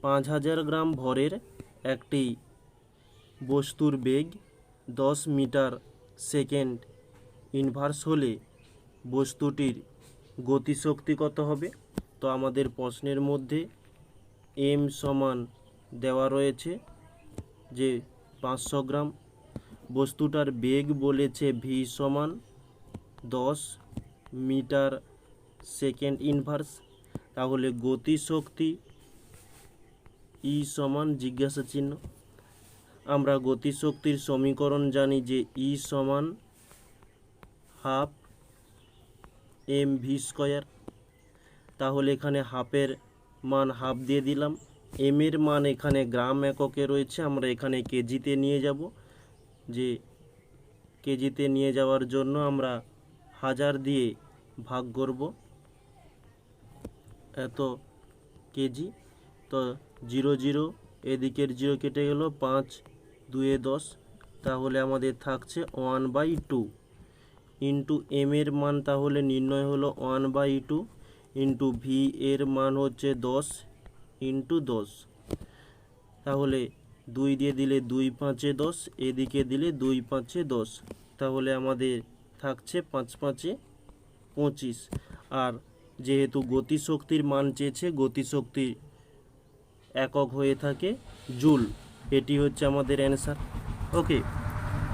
5000 গ্রাম ভরের একটি বস্তুর বেগ 10 মিটার সেকেন্ড ইনভার্স হলে বস্তুটির গতিশক্তি কত হবে? তো আমাদের প্রশ্নের মধ্যে এম সমান দেওয়া রয়েছে যে 500 গ্রাম, বস্তুটার বেগ বলেছে ভি সমান 10 মিটার সেকেন্ড ইনভার্স, তাহলে গতিশক্তি ই সমান জিজ্ঞাসা চিহ্ন। আমরা গতিশক্তির সমীকরণ জানি যে ই সমান হাফ এম ভি স্কয়ার, তাহলে এখানে হাফের মান হাফ দিয়ে দিলাম, এম এর মান এখানে গ্রাম এককে রয়েছে, আমরা এখানে কেজিতে নিয়ে যাব, যে কেজিতে নিয়ে যাওয়ার জন্য আমরা 1000 দিয়ে ভাগ করব এত কেজি। তো 0 0 এদিকের 0 কেটে গেল, 5 2 10, তাহলে আমাদের থাকছে 1/2 ইন্টু এম এর মান তাহলে নির্ণয় হলো 1/2 ইন্টু ভি এর মান হচ্ছে 10 ইন্টু 10, তাহলে 2 দিয়ে দিলে 2 5 10, এদিকে দিলে 2 5 10, তাহলে আমাদের থাকছে 5 5 25। আর যেহেতু গতিশক্তির মান চেয়েছে, গতিশক্তির একক হয়ে থাকে জুল, এটি হচ্ছে আমাদের অ্যান্সার। ওকে।